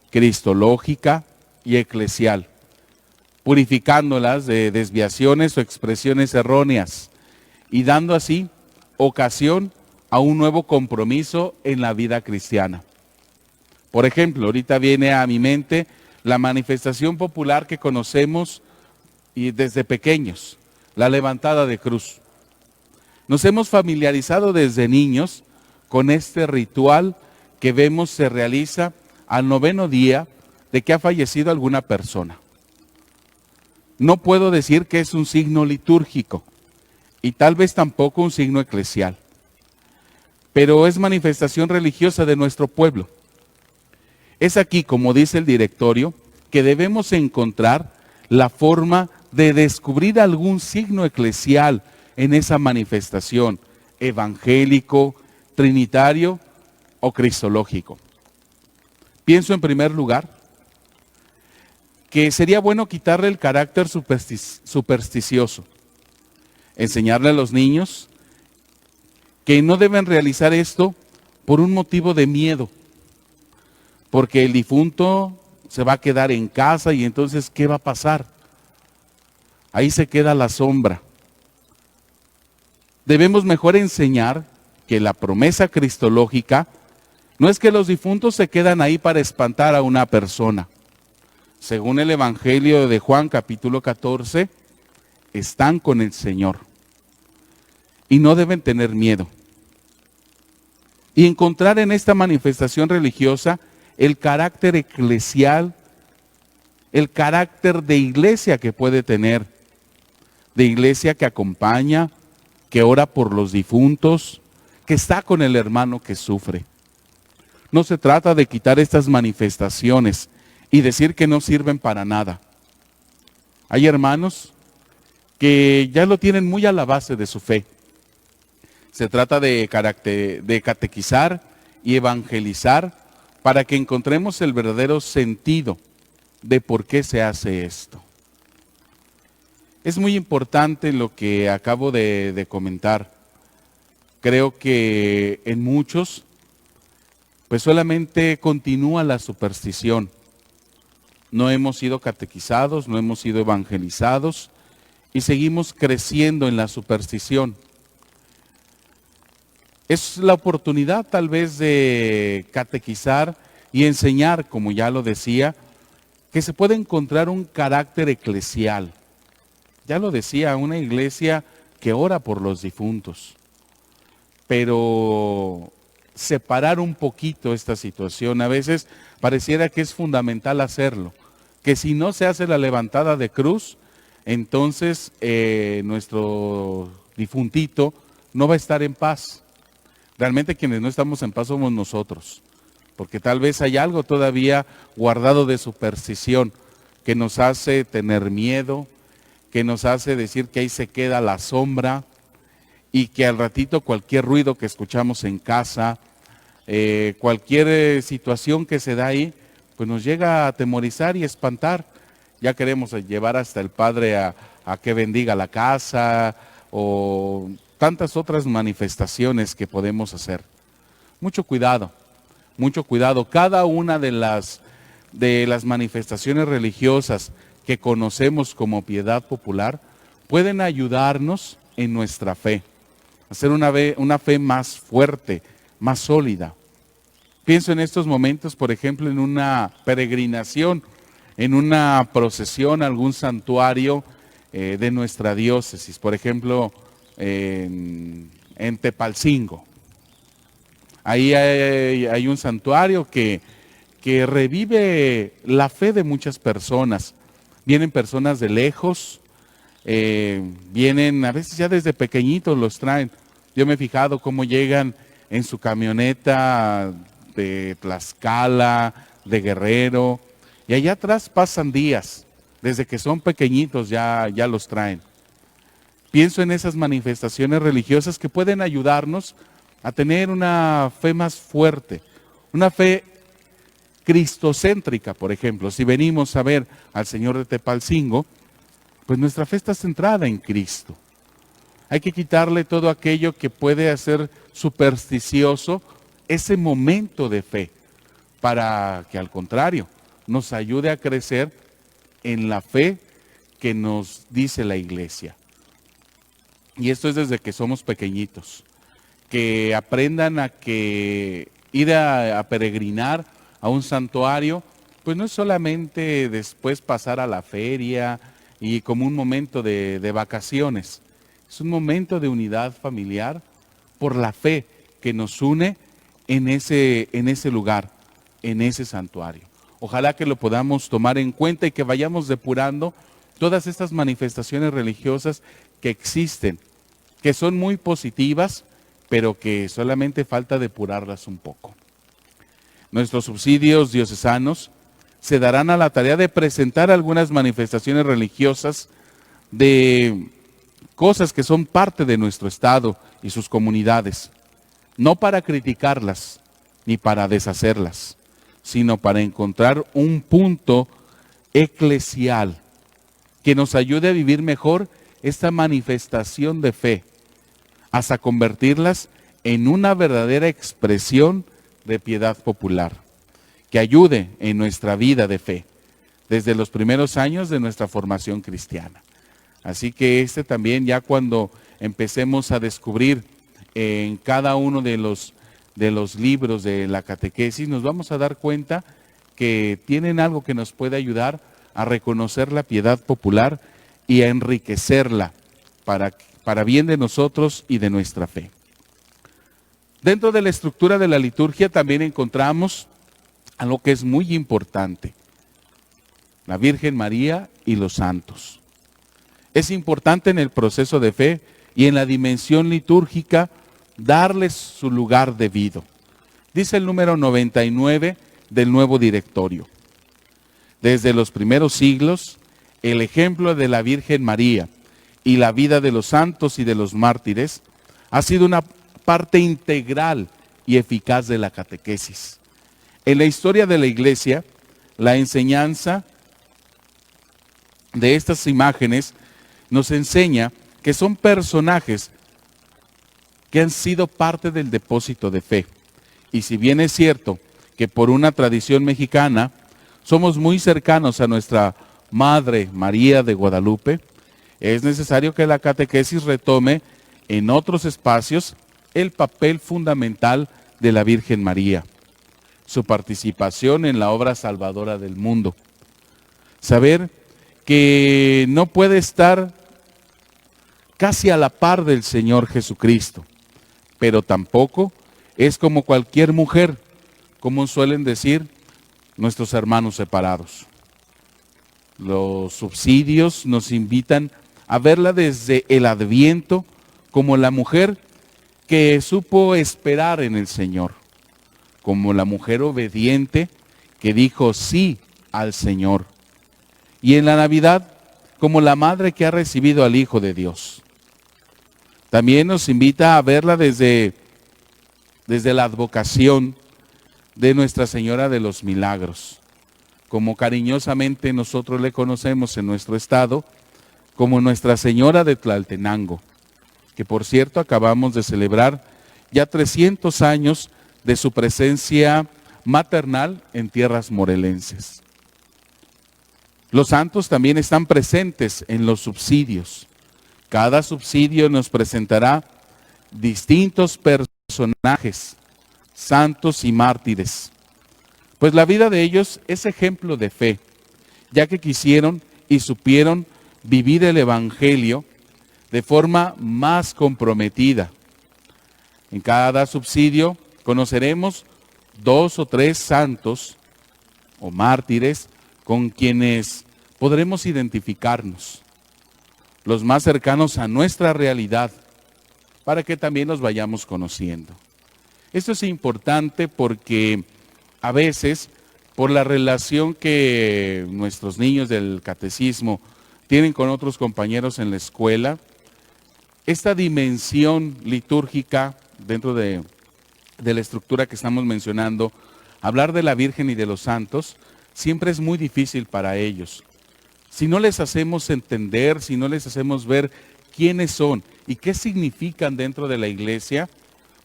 cristológica y eclesial, purificándolas de desviaciones o expresiones erróneas y dando así ocasión a un nuevo compromiso en la vida cristiana. Por ejemplo, ahorita viene a mi mente la manifestación popular que conocemos y desde pequeños, la levantada de cruz. Nos hemos familiarizado desde niños con este ritual que vemos se realiza al 9º día de que ha fallecido alguna persona. No puedo decir que es un signo litúrgico y tal vez tampoco un signo eclesial, pero es manifestación religiosa de nuestro pueblo. Es aquí, como dice el directorio, que debemos encontrar la forma de descubrir algún signo eclesial en esa manifestación, evangélico, trinitario o cristológico. Pienso en primer lugar que sería bueno quitarle el carácter supersticioso, enseñarle a los niños que no deben realizar esto por un motivo de miedo, porque el difunto se va a quedar en casa y entonces ¿qué va a pasar? Ahí se queda la sombra. Debemos mejor enseñar que la promesa cristológica no es que los difuntos se quedan ahí para espantar a una persona. Según el Evangelio de Juan capítulo 14, están con el Señor y no deben tener miedo. Y encontrar en esta manifestación religiosa el carácter eclesial, el carácter de iglesia que puede tener, de iglesia que acompaña, que ora por los difuntos, que está con el hermano que sufre. No se trata de quitar estas manifestaciones y decir que no sirven para nada. Hay hermanos que ya lo tienen muy a la base de su fe. Se trata de catequizar y evangelizar para que encontremos el verdadero sentido de por qué se hace esto. Es muy importante lo que acabo de comentar. Creo que en muchos, pues solamente continúa la superstición. No hemos sido catequizados, no hemos sido evangelizados y seguimos creciendo en la superstición. Es la oportunidad tal vez de catequizar y enseñar, como ya lo decía, que se puede encontrar un carácter eclesial. Ya lo decía, una iglesia que ora por los difuntos. Pero separar un poquito esta situación, a veces pareciera que es fundamental hacerlo. Que si no se hace la levantada de cruz, entonces nuestro difuntito no va a estar en paz. Realmente quienes no estamos en paz somos nosotros, porque tal vez hay algo todavía guardado de superstición que nos hace tener miedo, que nos hace decir que ahí se queda la sombra y que al ratito cualquier ruido que escuchamos en casa, cualquier situación que se da ahí, pues nos llega a atemorizar y espantar. Ya queremos llevar hasta el padre a que bendiga la casa o tantas otras manifestaciones que podemos hacer. Mucho cuidado, mucho cuidado. Cada una de las manifestaciones religiosas que conocemos como piedad popular pueden ayudarnos en nuestra fe, hacer una fe más fuerte, más sólida. Pienso en estos momentos, por ejemplo, en una peregrinación, en una procesión a algún santuario de nuestra diócesis, por ejemplo, en Tepalcingo. Ahí hay un santuario que revive la fe de muchas personas. Vienen personas de lejos, vienen a veces ya desde pequeñitos los traen. Yo me he fijado cómo llegan en su camioneta de Tlaxcala, de Guerrero, y allá atrás pasan días, desde que son pequeñitos ya los traen. Pienso en esas manifestaciones religiosas que pueden ayudarnos a tener una fe más fuerte, una fe cristocéntrica, por ejemplo. Si venimos a ver al Señor de Tepalcingo, pues nuestra fe está centrada en Cristo. Hay que quitarle todo aquello que puede hacer supersticioso ese momento de fe, para que al contrario nos ayude a crecer en la fe que nos dice la iglesia. Y esto es desde que somos pequeñitos, que aprendan a que ir a peregrinar a un santuario, pues no es solamente después pasar a la feria y como un momento de vacaciones, es un momento de unidad familiar por la fe que nos une en ese lugar, en ese santuario. Ojalá que lo podamos tomar en cuenta y que vayamos depurando todas estas manifestaciones religiosas que existen, que son muy positivas, pero que solamente falta depurarlas un poco. Nuestros subsidios diocesanos se darán a la tarea de presentar algunas manifestaciones religiosas de cosas que son parte de nuestro Estado y sus comunidades, no para criticarlas ni para deshacerlas, sino para encontrar un punto eclesial que nos ayude a vivir mejor esta manifestación de fe, hasta convertirlas en una verdadera expresión de piedad popular, que ayude en nuestra vida de fe, desde los primeros años de nuestra formación cristiana. Así que también ya cuando empecemos a descubrir en cada uno de los libros de la catequesis, nos vamos a dar cuenta que tienen algo que nos puede ayudar a reconocer la piedad popular y a enriquecerla para bien de nosotros y de nuestra fe. Dentro de la estructura de la liturgia también encontramos algo que es muy importante: la Virgen María y los santos. Es importante en el proceso de fe y en la dimensión litúrgica darles su lugar debido. Dice el número 99 del nuevo directorio: desde los primeros siglos, el ejemplo de la Virgen María y la vida de los santos y de los mártires ha sido una parte integral y eficaz de la catequesis. En la historia de la Iglesia, la enseñanza de estas imágenes nos enseña que son personajes que han sido parte del depósito de fe. Y si bien es cierto que por una tradición mexicana somos muy cercanos a nuestra Madre María de Guadalupe, es necesario que la catequesis retome en otros espacios el papel fundamental de la Virgen María, su participación en la obra salvadora del mundo. Saber que no puede estar casi a la par del Señor Jesucristo, pero tampoco es como cualquier mujer, como suelen decir nuestros hermanos separados. Los subsidios nos invitan a verla desde el Adviento como la mujer que supo esperar en el Señor, como la mujer obediente que dijo sí al Señor, y en la Navidad como la madre que ha recibido al Hijo de Dios. También nos invita a verla desde la advocación de Nuestra Señora de los Milagros, como cariñosamente nosotros le conocemos en nuestro estado, como Nuestra Señora de Tlaltenango, que por cierto acabamos de celebrar ya 300 años de su presencia maternal en tierras morelenses. Los santos también están presentes en los subsidios. Cada subsidio nos presentará distintos personajes, santos y mártires, pues la vida de ellos es ejemplo de fe, ya que quisieron y supieron vivir el Evangelio de forma más comprometida. En cada subsidio conoceremos 2 o 3 santos o mártires con quienes podremos identificarnos, los más cercanos a nuestra realidad, para que también los vayamos conociendo. Esto es importante porque a veces, por la relación que nuestros niños del catecismo tienen con otros compañeros en la escuela, esta dimensión litúrgica dentro de la estructura que estamos mencionando, hablar de la Virgen y de los santos, siempre es muy difícil para ellos. Si no les hacemos entender, si no les hacemos ver quiénes son y qué significan dentro de la iglesia,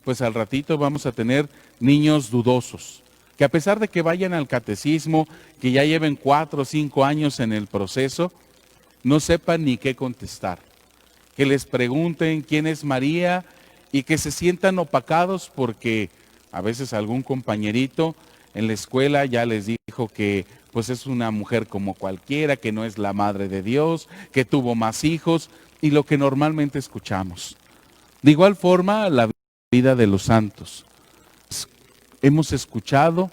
pues al ratito vamos a tener niños dudosos, que a pesar de que vayan al catecismo, que ya lleven 4 o 5 años en el proceso, no sepan ni qué contestar. Que les pregunten quién es María y que se sientan opacados porque a veces algún compañerito en la escuela ya les dijo que pues es una mujer como cualquiera, que no es la madre de Dios, que tuvo más hijos, y lo que normalmente escuchamos. De igual forma, la vida de los santos. Hemos escuchado,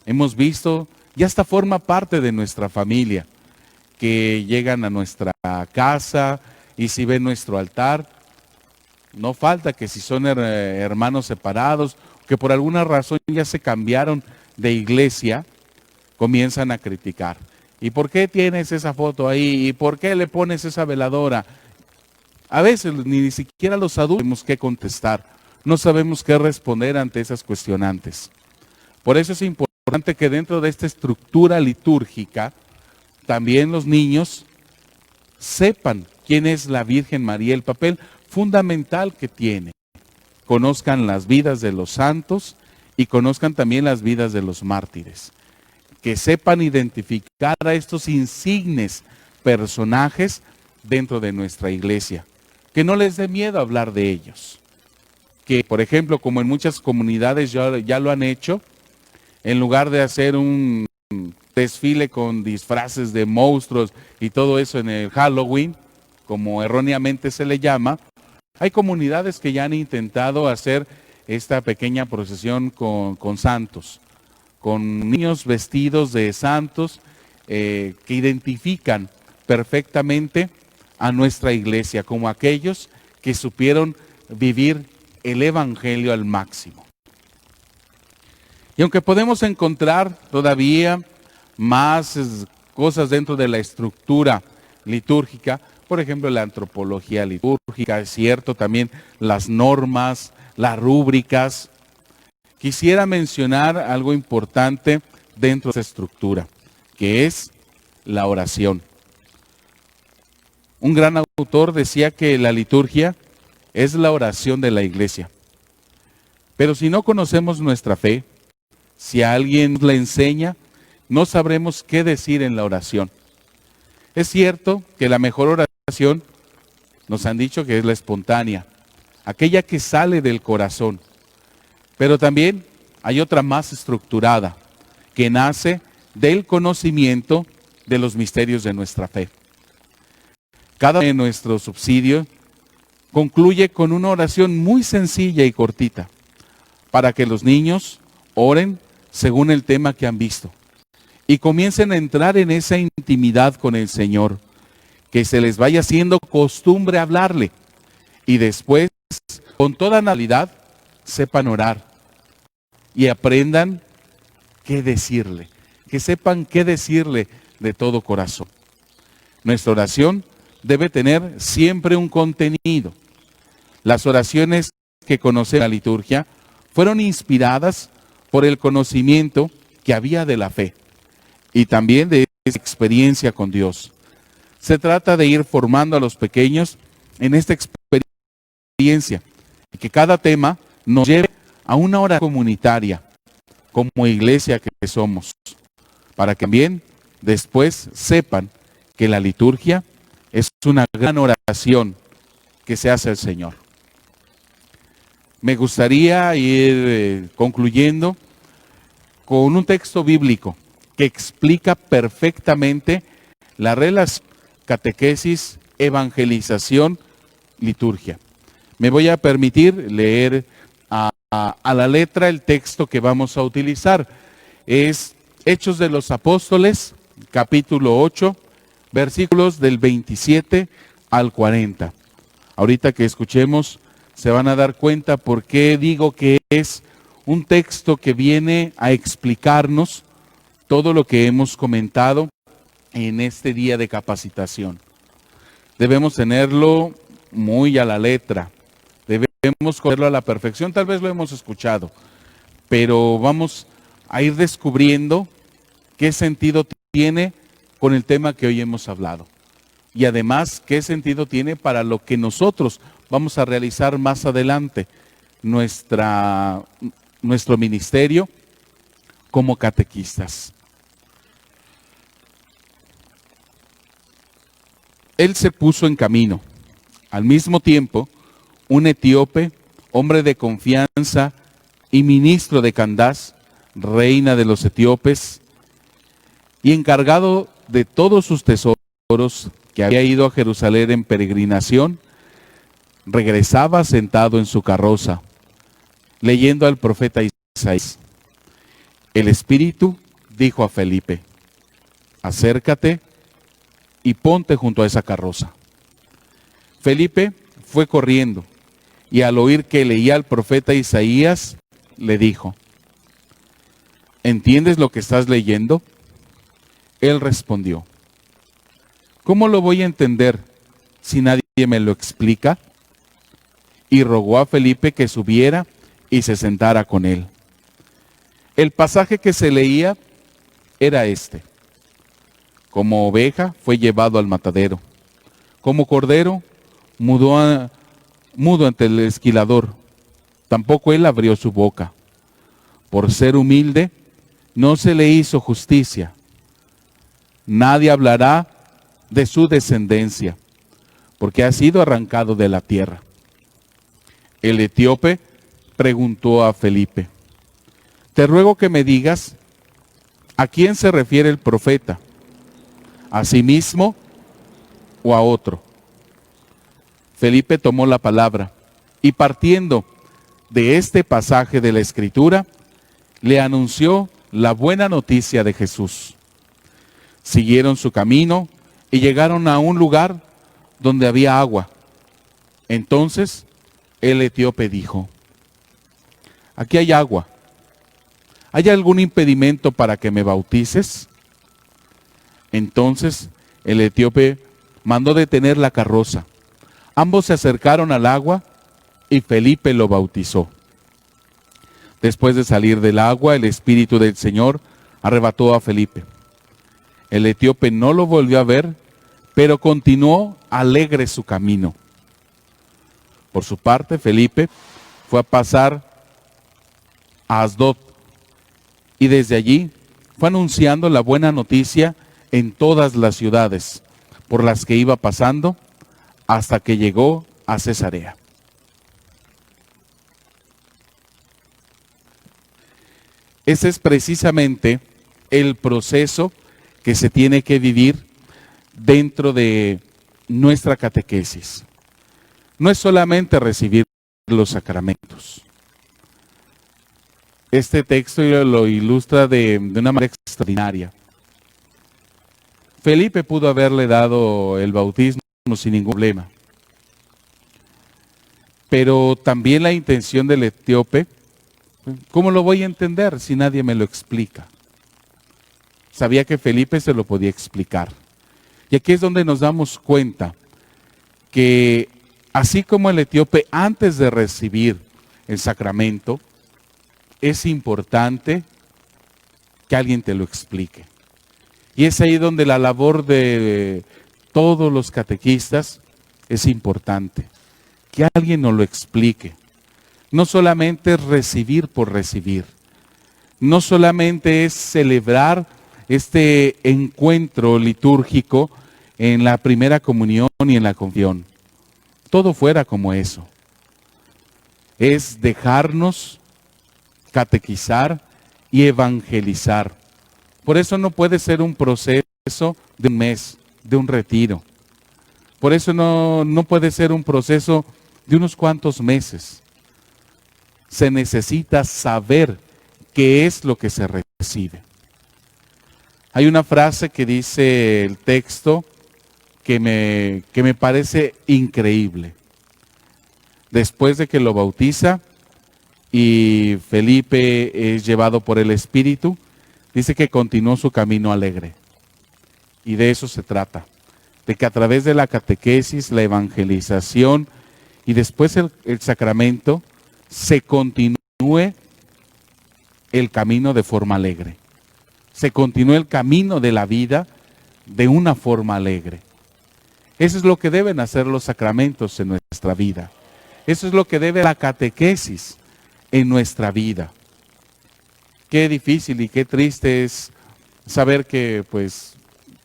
hemos visto, y hasta forma parte de nuestra familia, que llegan a nuestra casa y si ven nuestro altar, no falta que si son hermanos separados, que por alguna razón ya se cambiaron de iglesia, comienzan a criticar. ¿Y por qué tienes esa foto ahí? ¿Y por qué le pones esa veladora? A veces ni siquiera los adultos sabemos qué contestar, no sabemos qué responder ante esas cuestionantes. Por eso es importante que dentro de esta estructura litúrgica, también los niños sepan quién es la Virgen María, el papel fundamental que tiene. Conozcan las vidas de los santos y conozcan también las vidas de los mártires. Que sepan identificar a estos insignes personajes dentro de nuestra iglesia. Que no les dé miedo hablar de ellos. Que, por ejemplo, como en muchas comunidades ya lo han hecho, en lugar de hacer un desfile con disfraces de monstruos y todo eso en el Halloween, como erróneamente se le llama, hay comunidades que ya han intentado hacer esta pequeña procesión con santos, con niños vestidos de santos que identifican perfectamente a nuestra iglesia como aquellos que supieron vivir el Evangelio al máximo. Y aunque podemos encontrar todavía más cosas dentro de la estructura litúrgica, por ejemplo la antropología litúrgica, es cierto, también las normas, las rúbricas, quisiera mencionar algo importante dentro de esta estructura, que es la oración. Un gran autor decía que la liturgia es la oración de la iglesia. Pero si no conocemos nuestra fe, si alguien la enseña, no sabremos qué decir en la oración. Es cierto que la mejor oración, nos han dicho que es la espontánea, aquella que sale del corazón. Pero también hay otra más estructurada, que nace del conocimiento de los misterios de nuestra fe. Cada de nuestros subsidios concluye con una oración muy sencilla y cortita, para que los niños oren según el tema que han visto y comiencen a entrar en esa intimidad con el Señor, que se les vaya haciendo costumbre hablarle y después, con toda naturalidad, sepan orar y aprendan qué decirle, que sepan qué decirle de todo corazón. Nuestra oración debe tener siempre un contenido. Las oraciones que conocemos en la liturgia fueron inspiradas por el conocimiento que había de la fe. y también de esa experiencia con Dios. Se trata de ir formando a los pequeños en esta experiencia y que cada tema nos lleve a una hora comunitaria como iglesia que somos, para que también después sepan que la liturgia es una gran oración que se hace al Señor. Me gustaría ir concluyendo con un texto bíblico que explica perfectamente la relación catequesis, evangelización, liturgia. Me voy a permitir leer a la letra el texto que vamos a utilizar. Es Hechos de los Apóstoles, capítulo 8, versículos del 27 al 40. Ahorita que escuchemos, se van a dar cuenta por qué digo que es un texto que viene a explicarnos todo lo que hemos comentado en este día de capacitación. Debemos tenerlo muy a la letra, debemos cogerlo a la perfección. Tal vez lo hemos escuchado, pero vamos a ir descubriendo qué sentido tiene con el tema que hoy hemos hablado. Y además, qué sentido tiene para lo que nosotros vamos a realizar más adelante, nuestro ministerio como catequistas. Él se puso en camino. Al mismo tiempo, un etíope, hombre de confianza y ministro de Candace, reina de los etíopes, y encargado de todos sus tesoros, que había ido a Jerusalén en peregrinación, regresaba sentado en su carroza, leyendo al profeta Isaías. El Espíritu dijo a Felipe: acércate y ponte junto a esa carroza. Felipe fue corriendo y al oír que leía al profeta Isaías, le dijo: ¿entiendes lo que estás leyendo? Él respondió: ¿cómo lo voy a entender si nadie me lo explica? Y rogó a Felipe que subiera y se sentara con él. El pasaje que se leía era este: como oveja fue llevado al matadero, como cordero mudo ante el esquilador, tampoco él abrió su boca. Por ser humilde, no se le hizo justicia. Nadie hablará de su descendencia, porque ha sido arrancado de la tierra. El etíope preguntó a Felipe: te ruego que me digas, ¿a quién se refiere el profeta? ¿A sí mismo o a otro? Felipe tomó la palabra y partiendo de este pasaje de la Escritura, le anunció la buena noticia de Jesús. Siguieron su camino y llegaron a un lugar donde había agua. Entonces el etíope dijo: aquí hay agua. ¿Hay algún impedimento para que me bautices? Entonces el etíope mandó detener la carroza. Ambos se acercaron al agua y Felipe lo bautizó. Después de salir del agua, el Espíritu del Señor arrebató a Felipe. El etíope no lo volvió a ver, pero continuó alegre su camino. Por su parte, Felipe fue a pasar a Asdod y desde allí fue anunciando la buena noticia en todas las ciudades por las que iba pasando hasta que llegó a Cesarea. Ese es precisamente el proceso que se tiene que vivir dentro de nuestra catequesis. No es solamente recibir los sacramentos. Este texto lo ilustra de una manera extraordinaria. Felipe pudo haberle dado el bautismo sin ningún problema. Pero también la intención del etíope, ¿cómo lo voy a entender si nadie me lo explica? Sabía que Felipe se lo podía explicar. Y aquí es donde nos damos cuenta que así como el etíope antes de recibir el sacramento, es importante que alguien te lo explique. Y es ahí donde la labor de todos los catequistas es importante. Que alguien nos lo explique. No solamente es recibir por recibir. No solamente es celebrar este encuentro litúrgico en la primera comunión y en la confesión. Todo fuera como eso. Es dejarnos catequizar y evangelizar. Por eso no puede ser un proceso de un mes, de un retiro. Por eso no puede ser un proceso de unos cuantos meses. Se necesita saber qué es lo que se recibe. Hay una frase que dice el texto que me parece increíble. Después de que lo bautiza y Felipe es llevado por el Espíritu, dice que continuó su camino alegre. Y de eso se trata. De que a través de la catequesis, la evangelización y después el sacramento, se continúe el camino de forma alegre. Se continúe el camino de la vida de una forma alegre. Eso es lo que deben hacer los sacramentos en nuestra vida. Eso es lo que debe la catequesis en nuestra vida. Qué difícil y qué triste es saber que, pues,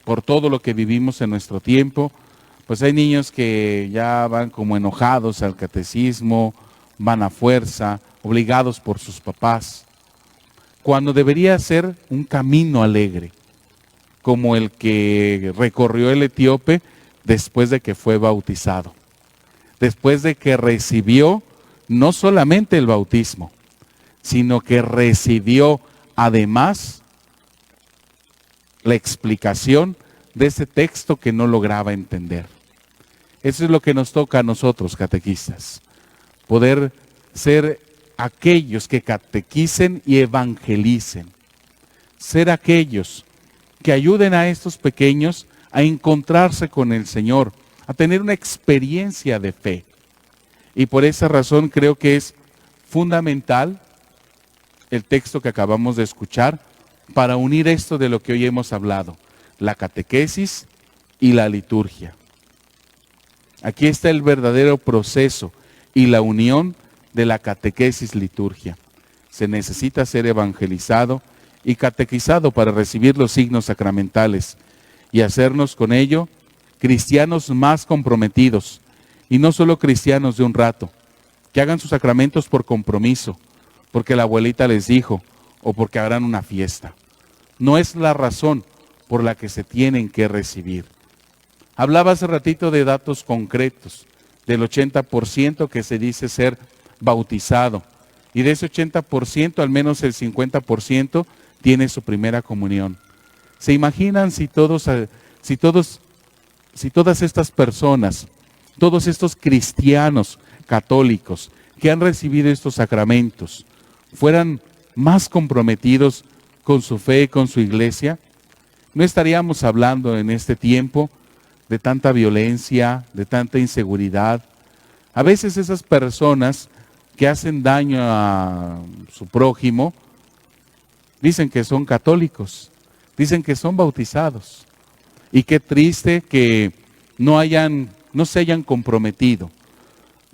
por todo lo que vivimos en nuestro tiempo, pues hay niños que ya van como enojados al catecismo, van a fuerza, obligados por sus papás, cuando debería ser un camino alegre, como el que recorrió el etíope después de que fue bautizado, después de que recibió no solamente el bautismo, sino que recibió además la explicación de ese texto que no lograba entender. Eso es lo que nos toca a nosotros, catequistas, poder ser aquellos que catequicen y evangelicen, ser aquellos que ayuden a estos pequeños a encontrarse con el Señor, a tener una experiencia de fe. Y por esa razón creo que es fundamental el texto que acabamos de escuchar para unir esto de lo que hoy hemos hablado, la catequesis y la liturgia. Aquí está el verdadero proceso y la unión de la catequesis-liturgia. Se necesita ser evangelizado y catequizado para recibir los signos sacramentales y hacernos con ello cristianos más comprometidos, y no solo cristianos de un rato, que hagan sus sacramentos por compromiso, porque la abuelita les dijo, o porque harán una fiesta. No es la razón por la que se tienen que recibir. Hablaba hace ratito de datos concretos, del 80% que se dice ser bautizado, y de ese 80%, al menos el 50% tiene su primera comunión. ¿Se imaginan si todas estas personas, todos estos cristianos católicos que han recibido estos sacramentos, fueran más comprometidos con su fe y con su iglesia? No estaríamos hablando en este tiempo de tanta violencia, de tanta inseguridad. A veces esas personas que hacen daño a su prójimo dicen que son católicos, dicen que son bautizados. Y qué triste que no se hayan comprometido,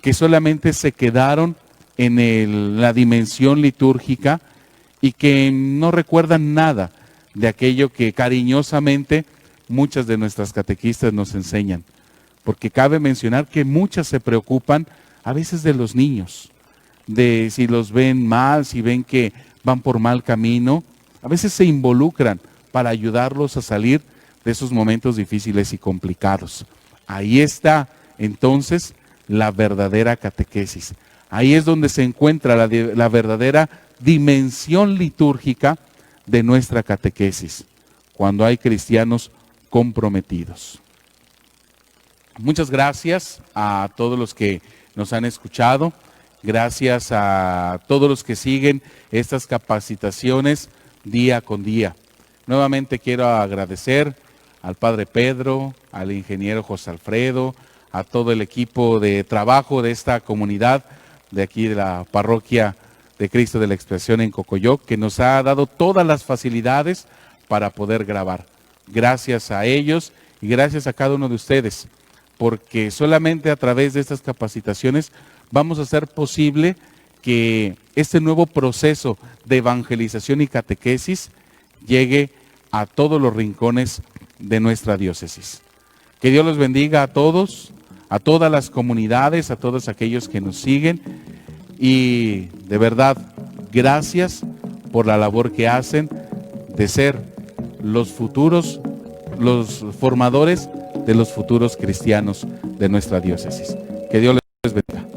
que solamente se quedaron en la dimensión litúrgica y que no recuerdan nada de aquello que cariñosamente muchas de nuestras catequistas nos enseñan. Porque cabe mencionar que muchas se preocupan a veces de los niños, de si los ven mal, si ven que van por mal camino. A veces se involucran para ayudarlos a salir de esos momentos difíciles y complicados. Ahí está entonces la verdadera catequesis. Ahí es donde se encuentra la verdadera dimensión litúrgica de nuestra catequesis, cuando hay cristianos comprometidos. Muchas gracias a todos los que nos han escuchado, gracias a todos los que siguen estas capacitaciones día con día. Nuevamente quiero agradecer al Padre Pedro, al ingeniero José Alfredo, a todo el equipo de trabajo de esta comunidad, de aquí de la Parroquia de Cristo de la Expiación en Cocoyoc, que nos ha dado todas las facilidades para poder grabar. Gracias a ellos y gracias a cada uno de ustedes, porque solamente a través de estas capacitaciones vamos a hacer posible que este nuevo proceso de evangelización y catequesis llegue a todos los rincones de nuestra diócesis. Que Dios los bendiga a todos, a todas las comunidades, a todos aquellos que nos siguen, y de verdad, gracias por la labor que hacen de ser los futuros, los formadores de los futuros cristianos de nuestra diócesis. Que Dios les bendiga.